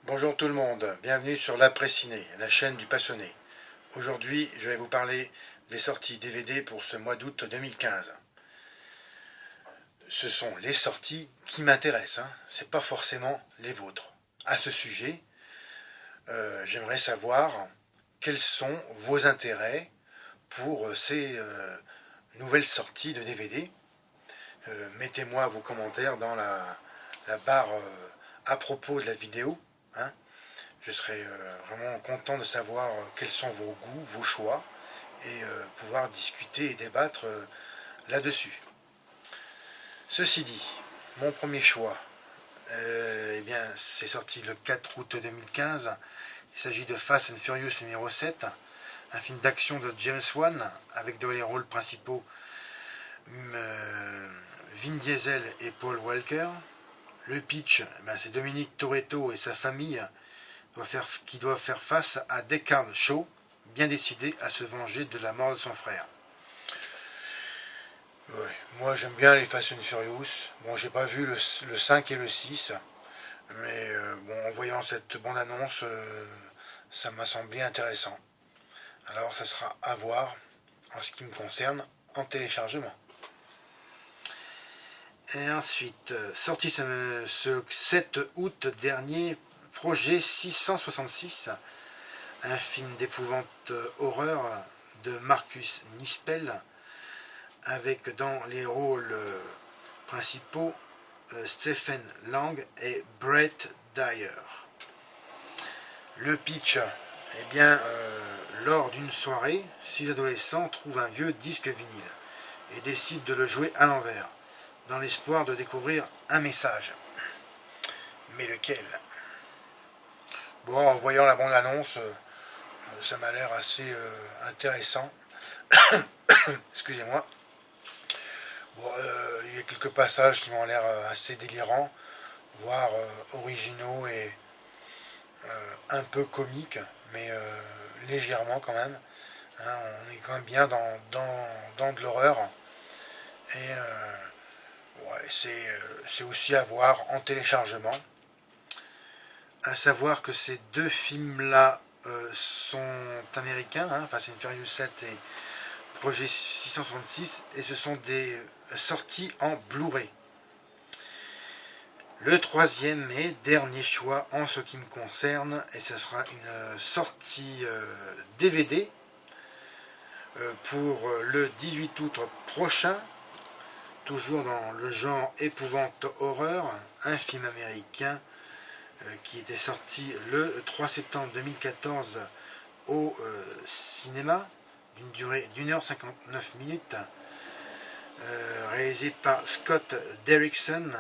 Bonjour tout le monde, bienvenue sur l'Après Ciné, la chaîne du passionné. Aujourd'hui, je vais vous parler des sorties DVD pour ce mois d'août 2015. Ce sont les sorties qui m'intéressent, c'est pas forcément les vôtres. À ce sujet, j'aimerais savoir quels sont vos intérêts pour ces nouvelles sorties de DVD. Mettez-moi vos commentaires dans la barre à propos de la vidéo. Je serais vraiment content de savoir quels sont vos goûts, vos choix, et pouvoir discuter et débattre là-dessus. Ceci dit, mon premier choix, c'est sorti le 4 août 2015. Il s'agit de Fast and Furious numéro 7, un film d'action de James Wan, avec dans les rôles principaux Vin Diesel et Paul Walker. Le pitch, c'est Dominique Toretto et sa famille qui doivent faire face à Deckard Shaw, bien décidé à se venger de la mort de son frère. Ouais, moi j'aime bien les Fast and Furious. Bon, j'ai pas vu le 5 et le 6, mais en voyant cette bande-annonce, ça m'a semblé intéressant. Alors ça sera à voir, en ce qui me concerne, en téléchargement. Et ensuite, sorti ce 7 août dernier, Projet 666, un film d'épouvante horreur de Marcus Nispel, avec dans les rôles principaux Stephen Lang et Brett Dyer. Le pitch, lors d'une soirée, 6 adolescents trouvent un vieux disque vinyle et décident de le jouer à l'envers, dans l'espoir de découvrir un message. Mais lequel ? Bon, en voyant la bande-annonce, ça m'a l'air assez intéressant. Excusez-moi. Bon, il y a quelques passages qui m'ont l'air assez délirants, voire originaux et un peu comiques, mais légèrement quand même. On est quand même bien dans de l'horreur. Et c'est aussi à voir en téléchargement. À savoir que ces deux films-là sont américains, Fast and Furious 7 et Projet 666, et ce sont des sorties en Blu-ray. Le troisième et dernier choix en ce qui me concerne, et ce sera une sortie DVD pour le 18 août prochain, toujours dans le genre épouvante horreur, un film américain qui était sorti le 3 septembre 2014 au cinéma, d'une durée d'1h59, réalisé par Scott Derrickson,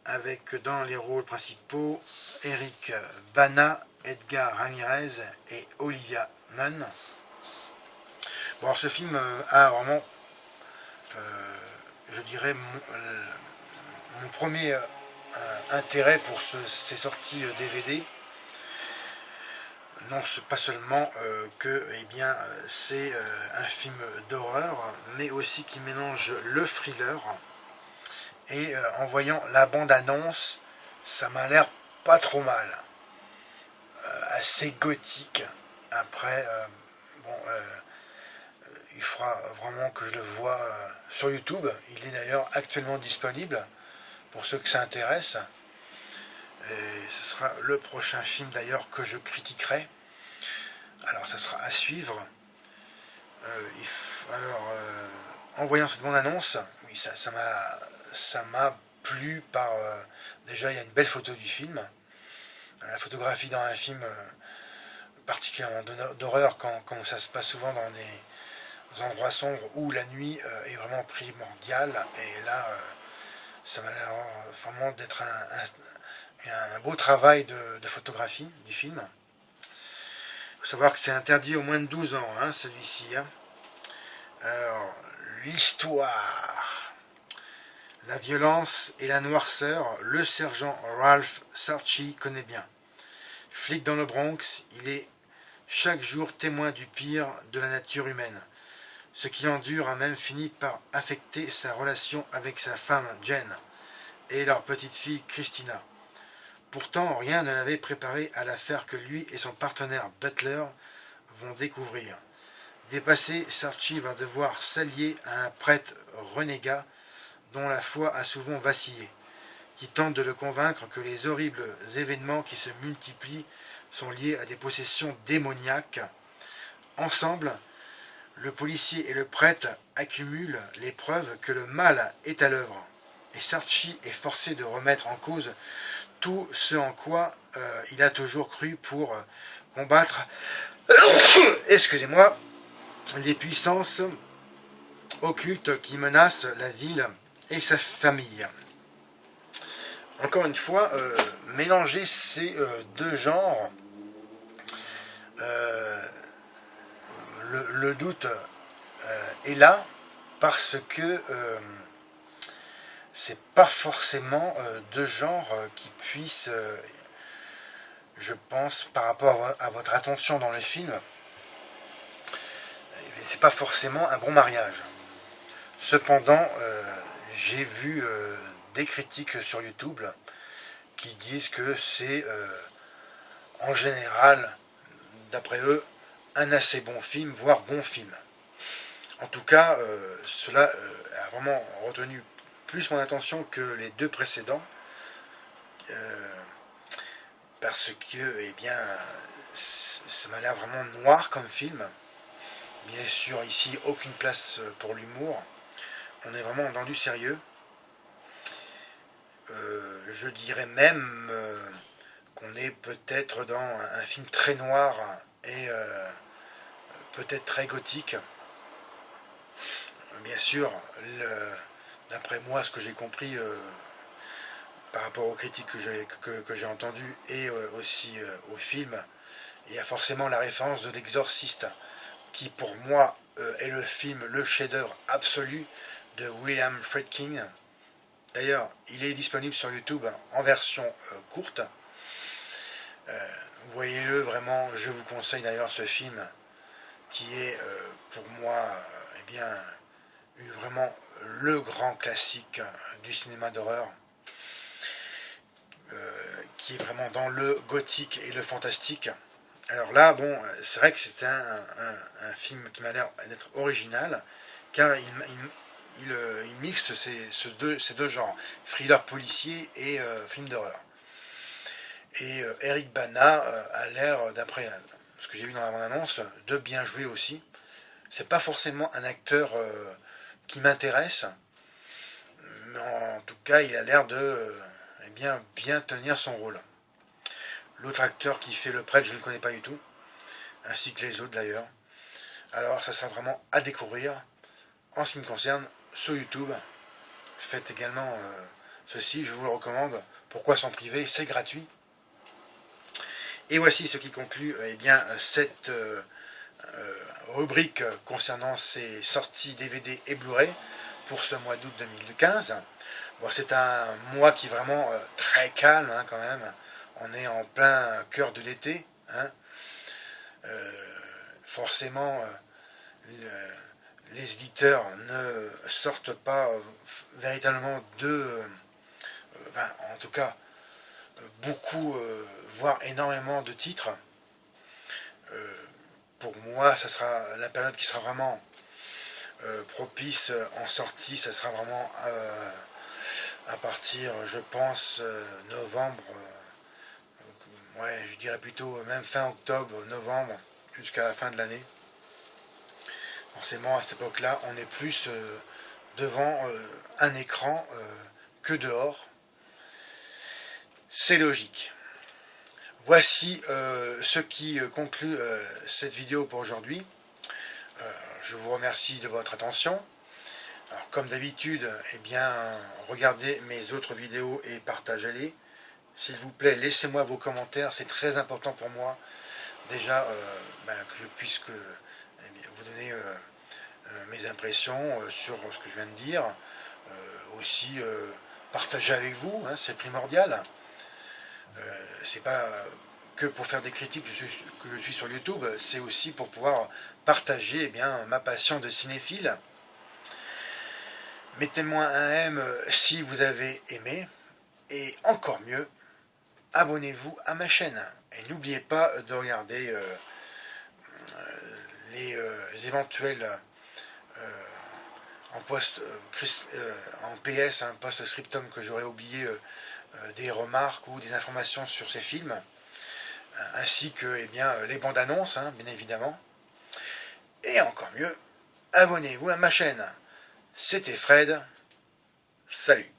avec dans les rôles principaux Eric Bana, Edgar Ramirez et Olivia Munn. Bon, alors ce film a vraiment, je dirais, mon premier intérêt pour ces sorties DVD. Non, pas seulement que c'est un film d'horreur, mais aussi qui mélange le thriller. Et en voyant la bande-annonce, ça m'a l'air pas trop mal. Assez gothique. Après, il faudra vraiment que je le voie sur YouTube. Il est d'ailleurs actuellement disponible pour ceux que ça intéresse. Et ce sera le prochain film d'ailleurs que je critiquerai. Alors ça sera à suivre. En voyant cette bande-annonce, oui, ça m'a plu par... déjà, il y a une belle photo du film. La photographie dans un film particulièrement d'horreur, quand ça se passe souvent dans des endroits sombres où la nuit est vraiment primordiale. Et là, ça m'a l'air vraiment d'être un beau travail de photographie du film. Il faut savoir que c'est interdit aux moins de 12 ans, celui-ci. Alors, l'histoire. La violence et la noirceur, le sergent Ralph Sarchi connaît bien. Flic dans le Bronx, il est chaque jour témoin du pire de la nature humaine. Ce qu'il endure a même fini par affecter sa relation avec sa femme Jen et leur petite fille Christina. Pourtant, rien ne l'avait préparé à l'affaire que lui et son partenaire Butler vont découvrir. Dépassé, Sarchi va devoir s'allier à un prêtre renégat dont la foi a souvent vacillé, qui tente de le convaincre que les horribles événements qui se multiplient sont liés à des possessions démoniaques. Ensemble, le policier et le prêtre accumulent les preuves que le mal est à l'œuvre. Et Sarchi est forcé de remettre en cause tout ce en quoi il a toujours cru pour combattre excusez-moi, les puissances occultes qui menacent la ville et sa famille. Encore une fois, mélanger ces deux genres, le doute est là parce que c'est pas forcément deux genres qui puissent, je pense, par rapport à votre attention dans le film, c'est pas forcément un bon mariage. Cependant, j'ai vu des critiques sur YouTube qui disent que c'est en général, d'après eux, un assez bon film, voire bon film. En tout cas, cela a vraiment retenu plus mon attention que les deux précédents, parce que, eh bien, ça m'a l'air vraiment noir comme film. Bien sûr, ici, aucune place pour l'humour. On est vraiment dans du sérieux. Je dirais même qu'on est peut-être dans un film très noir et peut-être très gothique. Bien sûr, d'après moi, ce que j'ai compris par rapport aux critiques que j'ai entendues et aussi au film, il y a forcément la référence de l'Exorciste, qui pour moi est le film, le chef-d'œuvre absolu de William Friedkin. D'ailleurs, il est disponible sur YouTube en version courte. Voyez-le vraiment, je vous conseille d'ailleurs ce film qui est pour moi eh bien, vraiment le grand classique du cinéma d'horreur, qui est vraiment dans le gothique et le fantastique. Alors là, bon, c'est vrai que c'est un film qui m'a l'air d'être original, car il mixte ces deux genres, thriller policier et film d'horreur. Et Eric Bana a l'air, d'après ce que j'ai vu dans la bande-annonce, de bien jouer aussi. C'est pas forcément un acteur qui m'intéresse, mais en tout cas, il a l'air de bien tenir son rôle. L'autre acteur qui fait le prêtre, je ne le connais pas du tout, ainsi que les autres d'ailleurs. Alors, ça sera vraiment à découvrir. En ce qui me concerne, sur YouTube, faites également ceci, je vous le recommande. Pourquoi s'en priver? C'est gratuit. Et voici ce qui conclut cette rubrique concernant ces sorties DVD et Blu-ray pour ce mois d'août 2015. Bon, c'est un mois qui est vraiment très calme quand même. On est en plein cœur de l'été. Forcément, les éditeurs ne sortent pas véritablement en tout cas, beaucoup, voire énormément de titres. Pour moi, ça sera la période qui sera vraiment propice en sortie. Ça sera vraiment à partir, je pense, novembre. Je dirais plutôt même fin octobre, novembre, jusqu'à la fin de l'année. Forcément, à cette époque-là, on est plus devant un écran que dehors. C'est logique. Voici ce qui conclut cette vidéo pour aujourd'hui. Je vous remercie de votre attention. Alors, comme d'habitude, regardez mes autres vidéos et partagez-les. S'il vous plaît, laissez-moi vos commentaires, c'est très important pour moi. Déjà, que je puisse vous donner mes impressions sur ce que je viens de dire. Aussi, partager avec vous, c'est primordial. C'est pas que pour faire des critiques que je suis sur YouTube, c'est aussi pour pouvoir partager ma passion de cinéphile. Mettez-moi un M si vous avez aimé, et encore mieux, abonnez-vous à ma chaîne. Et n'oubliez pas de regarder les éventuels en PS, un post-scriptum que j'aurais oublié, des remarques ou des informations sur ces films, ainsi que eh bien, les bandes annonces, hein, bien évidemment. Et encore mieux, abonnez-vous à ma chaîne. C'était Fred, salut.